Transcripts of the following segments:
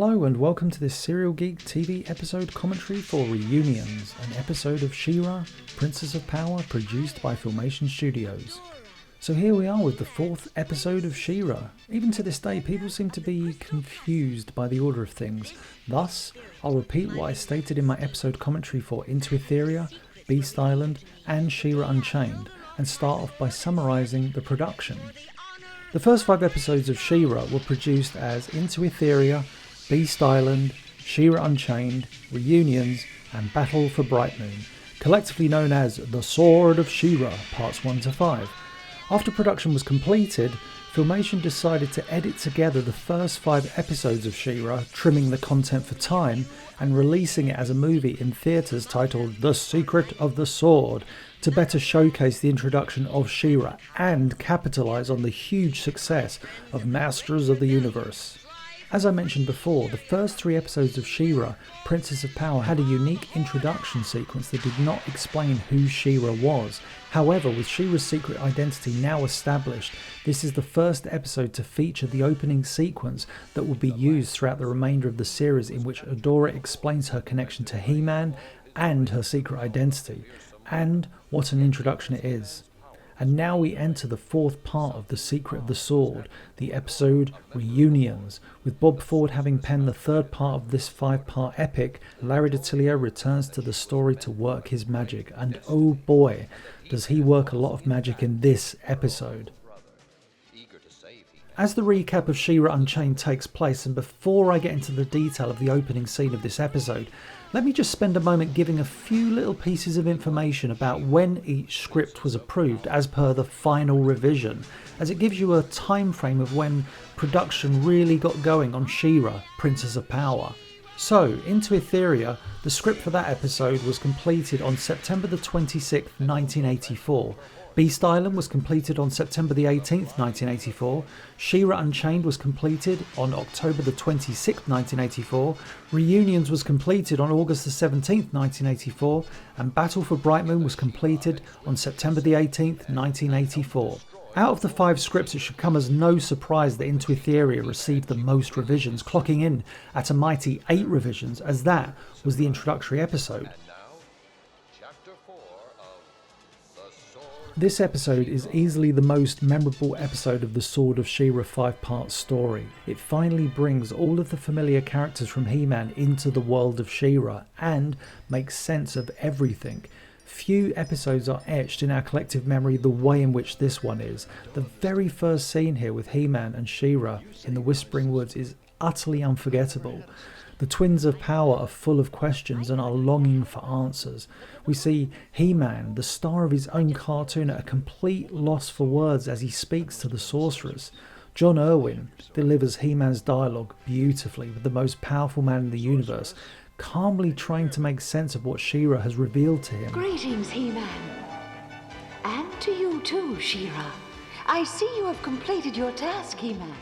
Hello and welcome to this Serial Geek TV episode commentary for Reunions, an episode of She-Ra, Princess of Power, produced by Filmation Studios. So here we are with the fourth episode of She-Ra. Even to this day, people seem to be confused by the order of things. Thus, I'll repeat what I stated in my episode commentary for Into Etheria, Beast Island, and She-Ra Unchained, and start off by summarising the production. The first 5 episodes of She-Ra were produced as Into Etheria, Beast Island, She-Ra Unchained, Reunions, and Battle for Bright Moon, collectively known as The Sword of She-Ra, Parts 1 to 5. After production was completed, Filmation decided to edit together the first 5 episodes of She-Ra, trimming the content for time, and releasing it as a movie in theatres titled The Secret of the Sword, to better showcase the introduction of She-Ra and capitalise on the huge success of Masters of the Universe. As I mentioned before, the first 3 episodes of She-Ra, Princess of Power, had a unique introduction sequence that did not explain who She-Ra was. However, with She-Ra's secret identity now established, this is the first episode to feature the opening sequence that will be used throughout the remainder of the series, in which Adora explains her connection to He-Man and her secret identity. And what an introduction it is. And now we enter the 4th part of The Secret of the Sword, the episode Reunions. With Bob Ford having penned the 3rd part of this 5-part epic, Larry DiTillio returns to the story to work his magic. And oh boy, does he work a lot of magic in this episode. As the recap of She-Ra Unchained takes place, and before I get into the detail of the opening scene of this episode, let me just spend a moment giving a few little pieces of information about when each script was approved as per the final revision, as it gives you a time frame of when production really got going on She-Ra, Princess of Power. So, Into Etheria, the script for that episode was completed on September the 26th, 1984. Beast Island was completed on September the 18th, 1984. She-Ra Unchained was completed on October the 26th, 1984. Reunions was completed on August the 17th, 1984. And Battle for Bright Moon was completed on September the 18th, 1984. Out of the 5 scripts, it should come as no surprise that Into Etheria received the most revisions, clocking in at a mighty 8 revisions, as that was the introductory episode. This episode is easily the most memorable episode of the Sword of She-Ra 5-part story. It finally brings all of the familiar characters from He-Man into the world of She-Ra and makes sense of everything. Few episodes are etched in our collective memory the way in which this one is. The very first scene here with He-Man and She-Ra in the Whispering Woods is utterly unforgettable. The twins of power are full of questions and are longing for answers. We see He-Man, the star of his own cartoon, at a complete loss for words as he speaks to the sorceress. John Irwin delivers He-Man's dialogue beautifully, with the most powerful man in the universe calmly trying to make sense of what She-Ra has revealed to him. Greetings, He-Man. And to you too, She-Ra. I see you have completed your task, He-Man.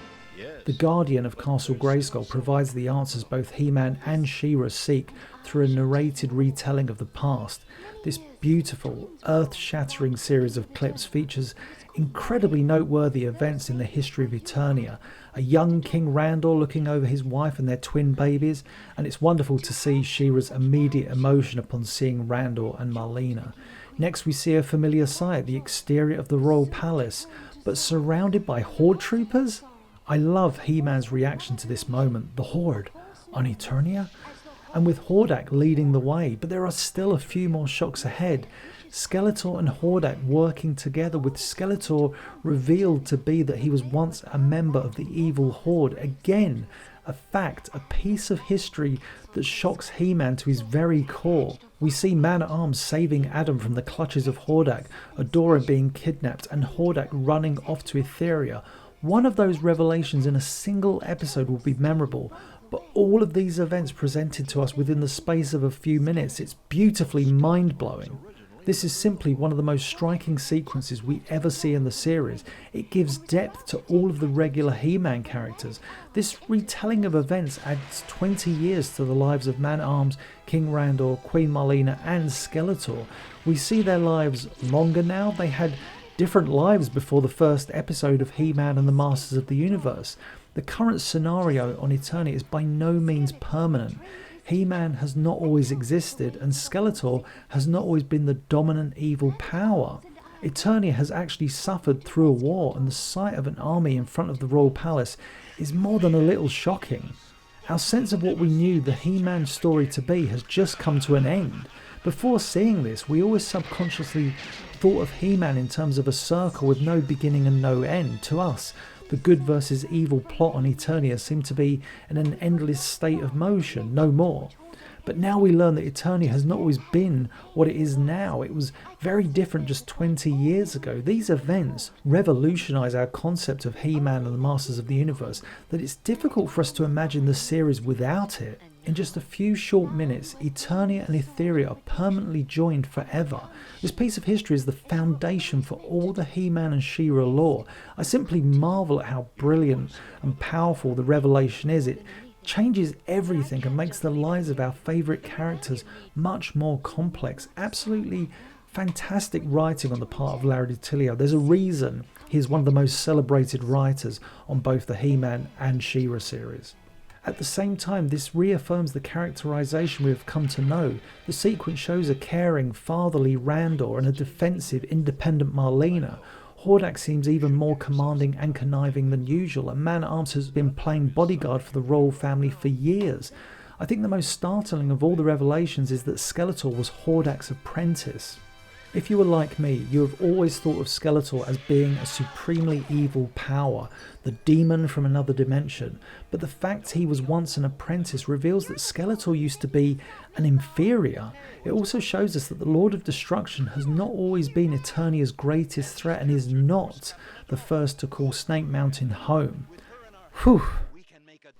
The Guardian of Castle Grayskull provides the answers both He-Man and She-Ra seek through a narrated retelling of the past. This beautiful, earth-shattering series of clips features incredibly noteworthy events in the history of Eternia. A young King Randor looking over his wife and their twin babies, and it's wonderful to see She-Ra's immediate emotion upon seeing Randor and Marlena. Next we see a familiar sight, the exterior of the Royal Palace, but surrounded by Horde troopers? I love He-Man's reaction to this moment. The Horde on Eternia? And with Hordak leading the way, but there are still a few more shocks ahead. Skeletor and Hordak working together, with Skeletor revealed to be that he was once a member of the evil Horde. Again, a fact, a piece of history that shocks He-Man to his very core. We see Man-at-Arms saving Adam from the clutches of Hordak, Adora being kidnapped, and Hordak running off to Etheria. One of those revelations in a single episode will be memorable, but all of these events presented to us within the space of a few minutes, it's beautifully mind-blowing. This is simply one of the most striking sequences we ever see in the series. It gives depth to all of the regular He-Man characters. This retelling of events adds 20 years to the lives of Man-at-Arms, King Randor, Queen Marlena and Skeletor. We see their lives longer now. They had different lives before the first episode of He-Man and the Masters of the Universe. The current scenario on Eternia is by no means permanent. He-Man has not always existed, and Skeletor has not always been the dominant evil power. Eternia has actually suffered through a war, and the sight of an army in front of the royal palace is more than a little shocking. Our sense of what we knew the He-Man story to be has just come to an end. Before seeing this, we always subconsciously thought of He-Man in terms of a circle with no beginning and no end. To us, the good versus evil plot on Eternia seemed to be in an endless state of motion, no more. But now we learn that Eternia has not always been what it is now. It was very different just 20 years ago. These events revolutionise our concept of He-Man and the Masters of the Universe, that it's difficult for us to imagine the series without it. In just a few short minutes, Eternia and Etheria are permanently joined forever. This piece of history is the foundation for all the He-Man and She-Ra lore. I simply marvel at how brilliant and powerful the revelation is. It changes everything and makes the lives of our favourite characters much more complex. Absolutely fantastic writing on the part of Larry DiTillio. There's a reason he's one of the most celebrated writers on both the He-Man and She-Ra series. At the same time, this reaffirms the characterization we have come to know. The sequence shows a caring, fatherly Randor and a defensive, independent Marlena. Hordak seems even more commanding and conniving than usual, and Man-at-Arms has been playing bodyguard for the royal family for years. I think the most startling of all the revelations is that Skeletor was Hordak's apprentice. If you were like me, you have always thought of Skeletor as being a supremely evil power, the demon from another dimension, but the fact he was once an apprentice reveals that Skeletor used to be an inferior. It also shows us that the Lord of Destruction has not always been Eternia's greatest threat and is not the first to call Snake Mountain home. Whew.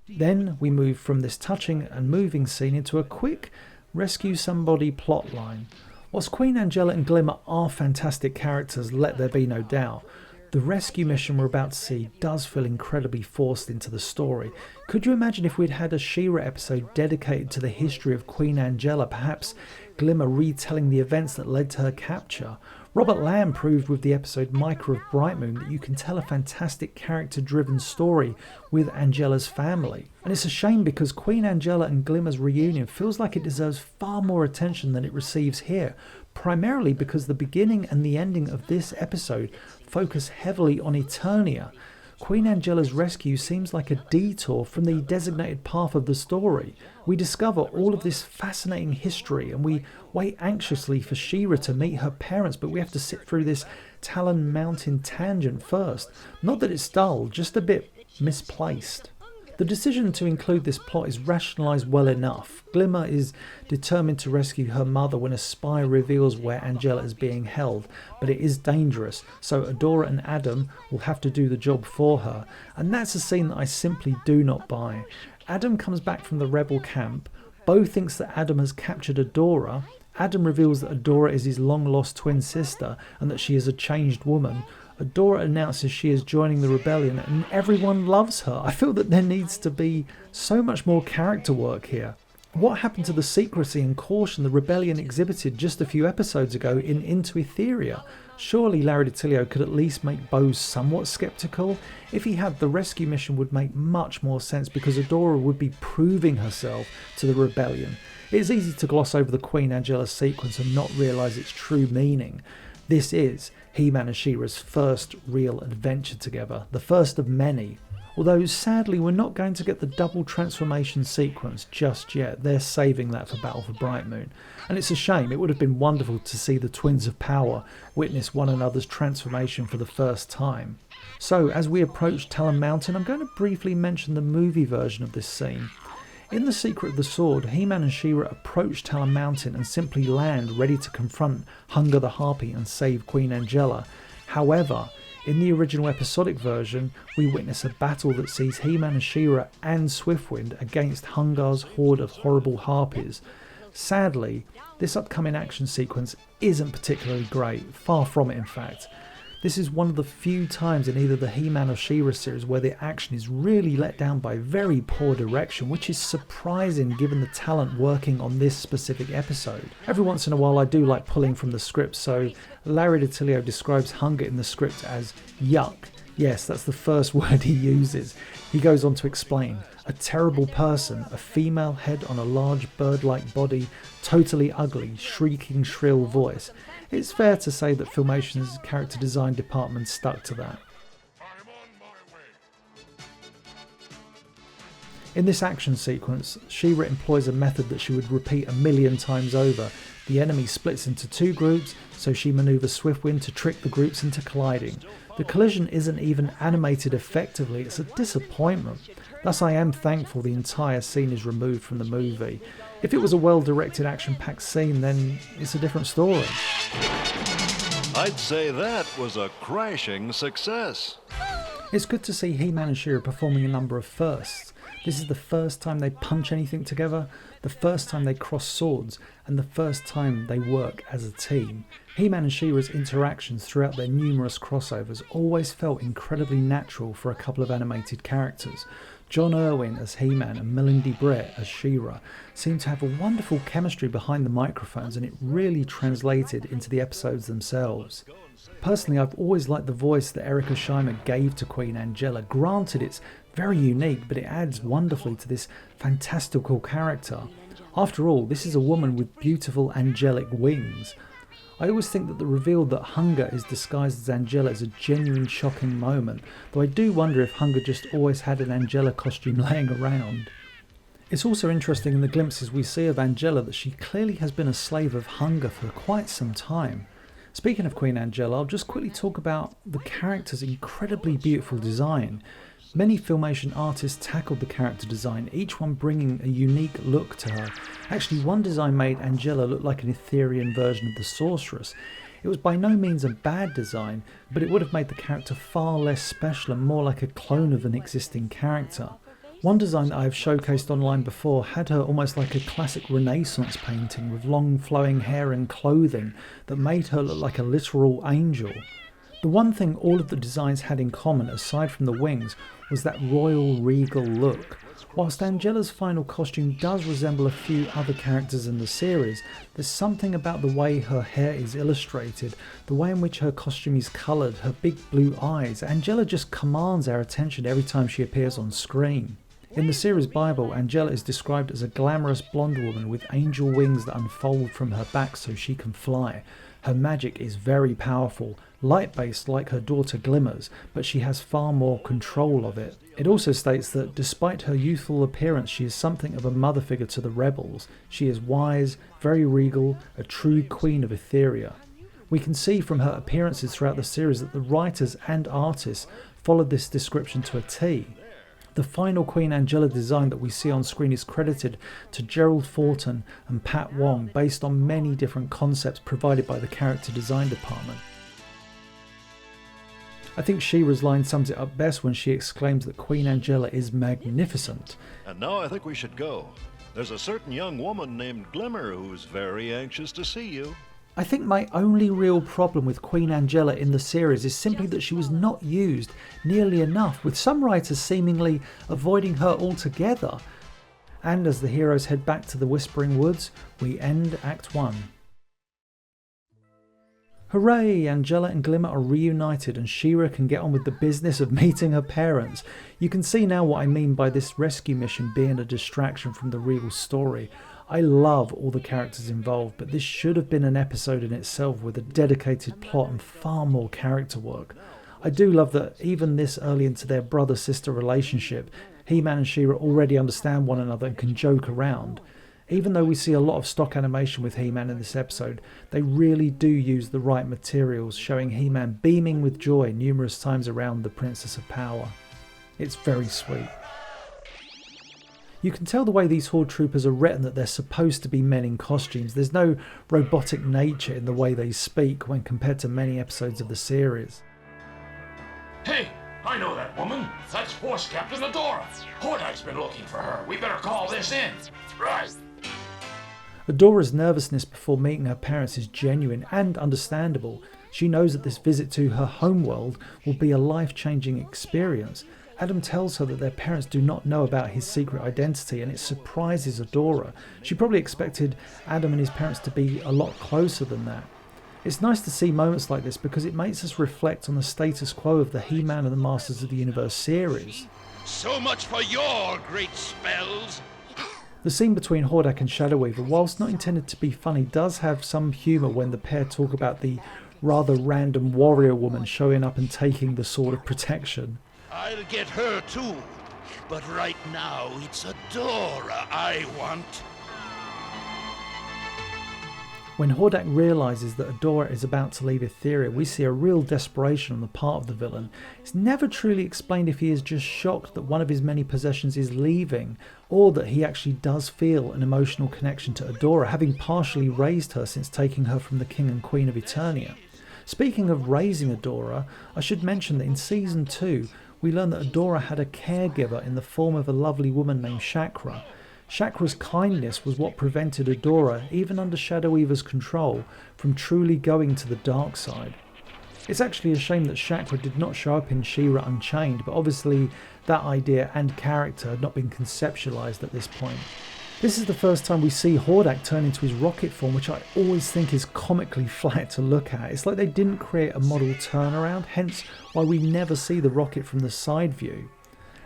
Then we move from this touching and moving scene into a quick rescue somebody plotline. Whilst Queen Angela and Glimmer are fantastic characters, let there be no doubt, the rescue mission we're about to see does feel incredibly forced into the story. Could you imagine if we'd had a She-Ra episode dedicated to the history of Queen Angela, perhaps Glimmer retelling the events that led to her capture? Robert Lamb proved with the episode Micah of Brightmoon that you can tell a fantastic character-driven story with Angela's family. And it's a shame because Queen Angela and Glimmer's reunion feels like it deserves far more attention than it receives here, primarily because the beginning and the ending of this episode focus heavily on Eternia. Queen Angela's rescue seems like a detour from the designated path of the story. We discover all of this fascinating history and we wait anxiously for She-Ra to meet her parents, but we have to sit through this Talon Mountain tangent first. Not that it's dull, just a bit misplaced. The decision to include this plot is rationalised well enough. Glimmer is determined to rescue her mother when a spy reveals where Angela is being held, but it is dangerous, so Adora and Adam will have to do the job for her, and that's a scene that I simply do not buy. Adam comes back from the rebel camp. Bo thinks that Adam has captured Adora. Adam reveals that Adora is his long-lost twin sister and that she is a changed woman. Adora announces she is joining the rebellion and everyone loves her. I feel that there needs to be so much more character work here. What happened to the secrecy and caution the rebellion exhibited just a few episodes ago in Into Etheria? Surely Larry DiTillio could at least make Bo somewhat sceptical. If he had, the rescue mission would make much more sense because Adora would be proving herself to the rebellion. It is easy to gloss over the Queen Angela sequence and not realise its true meaning. This is He-Man and She-Ra's first real adventure together, the first of many. Although sadly we're not going to get the double transformation sequence just yet. They're saving that for Battle for Brightmoon. And it's a shame. It would have been wonderful to see the Twins of Power witness one another's transformation for the first time. So as we approach Talon Mountain, I'm going to briefly mention the movie version of this scene. In The Secret of the Sword, He-Man and She-Ra approach Talon Mountain and simply land ready to confront Hunger the Harpy and save Queen Angela. However, in the original episodic version, we witness a battle that sees He-Man and She-Ra and Swiftwind against Hungar's horde of horrible harpies. Sadly, this upcoming action sequence isn't particularly great, far from it in fact. This is one of the few times in either the He-Man or She-Ra series where the action is really let down by very poor direction, which is surprising given the talent working on this specific episode. Every once in a while I do like pulling from the script, so Larry DiTillio describes Hunger in the script as yuck, Yes, that's the first word he uses. He goes on to explain, a terrible person, a female head on a large bird-like body, totally ugly, shrieking shrill voice. It's fair to say that Filmation's character design department stuck to that. In this action sequence, She-Ra employs a method that she would repeat 1,000,000 times over. The enemy splits into 2 groups, so she manoeuvres Swiftwind to trick the groups into colliding. The collision isn't even animated effectively, it's a disappointment. Thus I am thankful the entire scene is removed from the movie. If it was a well-directed action-packed scene, then it's a different story. I'd say that was a crashing success. It's good to see He-Man and She-Ra performing a number of firsts. This is the first time they punch anything together, the first time they cross swords, and the first time they work as a team. He-Man and She-Ra's interactions throughout their numerous crossovers always felt incredibly natural for a couple of animated characters. John Irwin as He-Man and Melindy Brett as She-Ra seemed to have a wonderful chemistry behind the microphones, and it really translated into the episodes themselves. Personally, I've always liked the voice that Erica Scheimer gave to Queen Angela. Granted, it's very unique, but it adds wonderfully to this fantastical character. After all, this is a woman with beautiful angelic wings. I always think that the reveal that Hunger is disguised as Angela is a genuine shocking moment, though I do wonder if Hunger just always had an Angela costume laying around. It's also interesting in the glimpses we see of Angela that she clearly has been a slave of Hunger for quite some time. Speaking of Queen Angela, I'll just quickly talk about the character's incredibly beautiful design. Many Filmation artists tackled the character design, each one bringing a unique look to her. Actually, one design made Angela look like an Etherian version of the Sorceress. It was by no means a bad design, but it would have made the character far less special and more like a clone of an existing character. One design that I have showcased online before had her almost like a classic Renaissance painting with long flowing hair and clothing that made her look like a literal angel. The one thing all of the designs had in common, aside from the wings, was that royal regal look. Whilst Angela's final costume does resemble a few other characters in the series, there's something about the way her hair is illustrated, the way in which her costume is coloured, her big blue eyes. Angela just commands our attention every time she appears on screen. In the series Bible, Angela is described as a glamorous blonde woman with angel wings that unfold from her back so she can fly. Her magic is very powerful, light-based like her daughter Glimmer's, but she has far more control of it. It also states that despite her youthful appearance, she is something of a mother figure to the rebels. She is wise, very regal, a true queen of Etheria. We can see from her appearances throughout the series that the writers and artists followed this description to a T. The final Queen Angela design that we see on screen is credited to Gerald Fortin and Pat Wong, based on many different concepts provided by the character design department. I think She-Ra's line sums it up best when she exclaims that Queen Angela is magnificent. And now I think we should go. There's a certain young woman named Glimmer who's very anxious to see you. I think my only real problem with Queen Angela in the series is simply that she was not used nearly enough, with some writers seemingly avoiding her altogether. And as the heroes head back to the Whispering Woods, we end Act 1. Hooray! Angela and Glimmer are reunited and She-Ra can get on with the business of meeting her parents. You can see now what I mean by this rescue mission being a distraction from the real story. I love all the characters involved, but this should have been an episode in itself with a dedicated plot and far more character work. I do love that even this early into their brother-sister relationship, He-Man and She-Ra already understand one another and can joke around. Even though we see a lot of stock animation with He-Man in this episode, they really do use the right materials, showing He-Man beaming with joy numerous times around the Princess of Power. It's very sweet. You can tell the way these Horde troopers are written that they're supposed to be men in costumes. There's no robotic nature in the way they speak when compared to many episodes of the series. Hey, I know that woman. That's Force Captain Adora. Hordeye's been looking for her. We better call this in. Right. Adora's nervousness before meeting her parents is genuine and understandable. She knows that this visit to her homeworld will be a life-changing experience. Adam tells her that their parents do not know about his secret identity, and it surprises Adora. She probably expected Adam and his parents to be a lot closer than that. It's nice to see moments like this because it makes us reflect on the status quo of the He-Man and the Masters of the Universe series. So much for your great spells! The scene between Hordak and Shadow Weaver, whilst not intended to be funny, does have some humour when the pair talk about the rather random warrior woman showing up and taking the Sword of Protection. I'll get her too, but right now it's Adora I want. When Hordak realises that Adora is about to leave Etheria, we see a real desperation on the part of the villain. It's never truly explained if he is just shocked that one of his many possessions is leaving, or that he actually does feel an emotional connection to Adora, having partially raised her since taking her from the King and Queen of Eternia. Speaking of raising Adora, I should mention that in Season 2, we learn that Adora had a caregiver in the form of a lovely woman named Chakra. Chakra's kindness was what prevented Adora, even under Shadow Weaver's control, from truly going to the dark side. It's actually a shame that Chakra did not show up in She-Ra Unchained, but obviously that idea and character had not been conceptualised at this point. This is the first time we see Hordak turn into his rocket form, which I always think is comically flat to look at. It's like they didn't create a model turnaround, hence why we never see the rocket from the side view.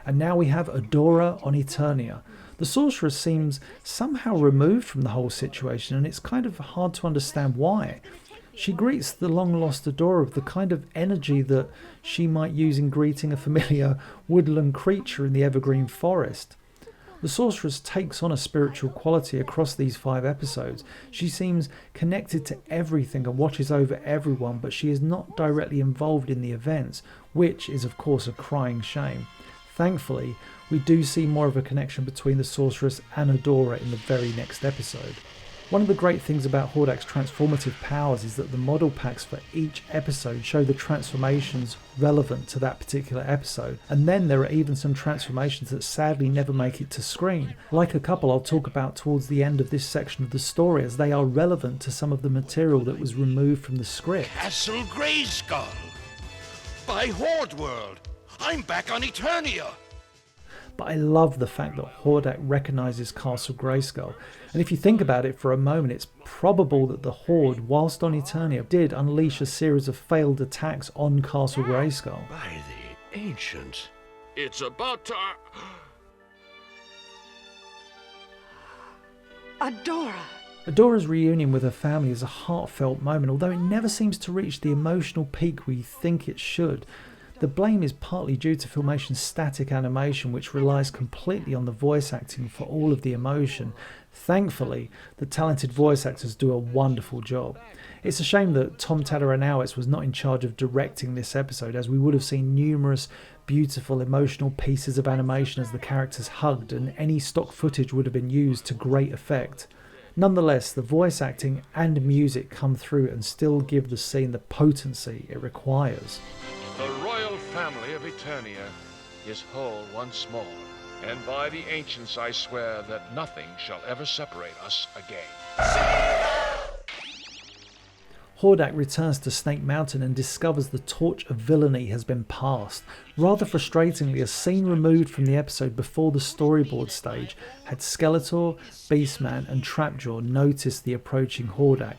And now we have Adora on Eternia. The sorceress seems somehow removed from the whole situation, and it's kind of hard to understand why. She greets the long-lost Adora with the kind of energy that she might use in greeting a familiar woodland creature in the evergreen forest. The sorceress takes on a spiritual quality across these 5 episodes. She seems connected to everything and watches over everyone, but she is not directly involved in the events, which is of course a crying shame. Thankfully, we do see more of a connection between the sorceress and Adora in the very next episode. One of the great things about Hordak's transformative powers is that the model packs for each episode show the transformations relevant to that particular episode, and then there are even some transformations that sadly never make it to screen, like a couple I'll talk about towards the end of this section of the story, as they are relevant to some of the material that was removed from the script. Castle Grayskull! By Horde World! I'm back on Eternia! But I love the fact that Hordak recognises Castle Grayskull, and if you think about it for a moment, it's probable that the Horde, whilst on Eternia, did unleash a series of failed attacks on Castle Grayskull. By the ancients. It's about time. Adora! Adora's reunion with her family is a heartfelt moment, although it never seems to reach the emotional peak we think it should. The blame is partly due to Filmation's static animation, which relies completely on the voice acting for all of the emotion. Thankfully, the talented voice actors do a wonderful job. It's a shame that Tom Tadaranos was not in charge of directing this episode, as we would have seen numerous beautiful emotional pieces of animation as the characters hugged, and any stock footage would have been used to great effect. Nonetheless, the voice acting and music come through and still give the scene the potency it requires. The royal family of Eternia is whole once more, and by the ancients I swear that nothing shall ever separate us again. Hordak returns to Snake Mountain and discovers the torch of villainy has been passed. Rather frustratingly, a scene removed from the episode before the storyboard stage had Skeletor, Beastman and Trapjaw notice the approaching Hordak.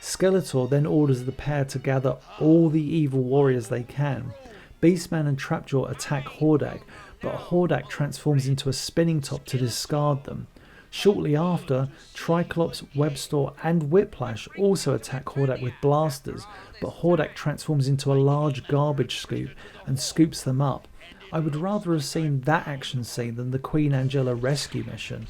Skeletor then orders the pair to gather all the evil warriors they can. Beastman and Trapjaw attack Hordak, but Hordak transforms into a spinning top to discard them. Shortly after, Triclops, Webstor and Whiplash also attack Hordak with blasters, but Hordak transforms into a large garbage scoop and scoops them up. I would rather have seen that action scene than the Queen Angela rescue mission.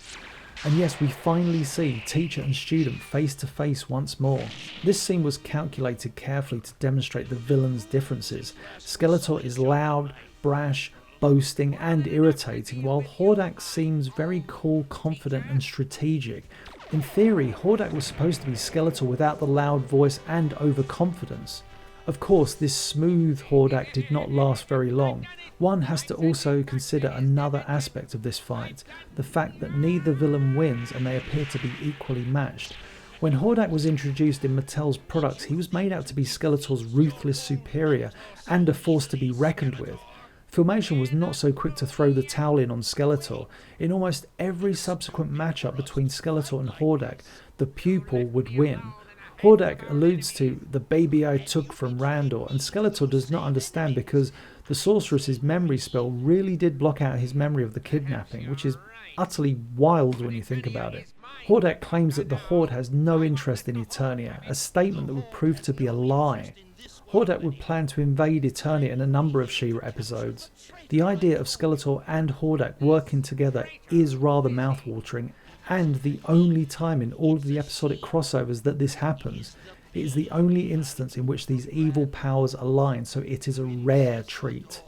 And yes, we finally see teacher and student face to face once more. This scene was calculated carefully to demonstrate the villains' differences. Skeletor is loud, brash, boasting and irritating, while Hordak seems very cool, confident and strategic. In theory, Hordak was supposed to be Skeletor without the loud voice and overconfidence. Of course, this smooth Hordak did not last very long. One has to also consider another aspect of this fight, the fact that neither villain wins and they appear to be equally matched. When Hordak was introduced in Mattel's products, he was made out to be Skeletor's ruthless superior and a force to be reckoned with. Filmation was not so quick to throw the towel in on Skeletor. In almost every subsequent matchup between Skeletor and Hordak, the pupil would win. Hordak alludes to the baby I took from Randor, and Skeletor does not understand because the sorceress's memory spell really did block out his memory of the kidnapping, which is utterly wild when you think about it. Hordak claims that the Horde has no interest in Eternia, a statement that would prove to be a lie. Hordak would plan to invade Eternia in a number of She-Ra episodes. The idea of Skeletor and Hordak working together is rather mouthwatering, and the only time in all of the episodic crossovers that this happens. It is the only instance in which these evil powers align, so it is a rare treat.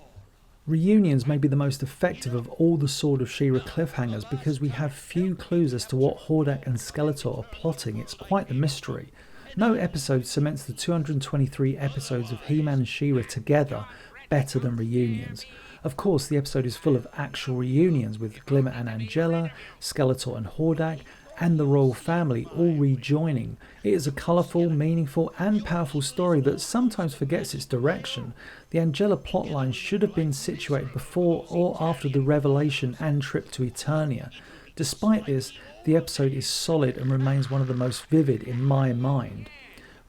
Reunions may be the most effective of all the Sword of She-Ra cliffhangers because we have few clues as to what Hordak and Skeletor are plotting. It's quite the mystery. No episode cements the 223 episodes of He-Man and She-Ra together better than Reunions. Of course, the episode is full of actual reunions with Glimmer and Angela, Skeletor and Hordak, and the royal family all rejoining. It is a colourful, meaningful and powerful story that sometimes forgets its direction. The Angela plotline should have been situated before or after the revelation and trip to Eternia. Despite this, the episode is solid and remains one of the most vivid in my mind.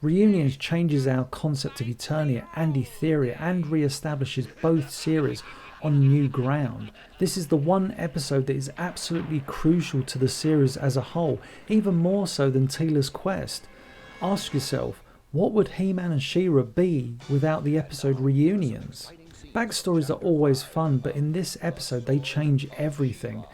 Reunions changes our concept of Eternia and Etheria and re-establishes both series on new ground. This is the one episode that is absolutely crucial to the series as a whole, even more so than Teela's quest. Ask yourself, what would He-Man and She-Ra be without the episode Reunions? Backstories are always fun, but in this episode they change everything.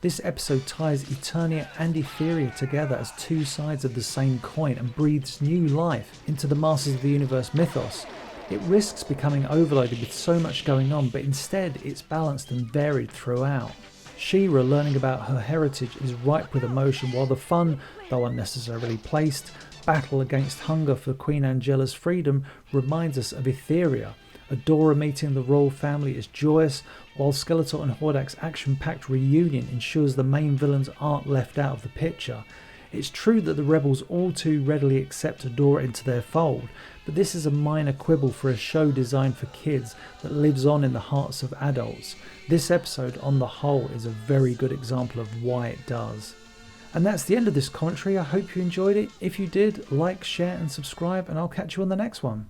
This episode ties Eternia and Etheria together as two sides of the same coin and breathes new life into the Masters of the Universe mythos. It risks becoming overloaded with so much going on, but instead it's balanced and varied throughout. She-Ra learning about her heritage is ripe with emotion, while the fun, though unnecessarily placed, battle against hunger for Queen Angela's freedom reminds us of Etheria. Adora meeting the royal family is joyous, while Skeletor and Hordak's action-packed reunion ensures the main villains aren't left out of the picture. It's true that the rebels all too readily accept Adora into their fold, but this is a minor quibble for a show designed for kids that lives on in the hearts of adults. This episode on the whole is a very good example of why it does. And that's the end of this commentary. I hope you enjoyed it. If you did, like, share and subscribe, and I'll catch you on the next one.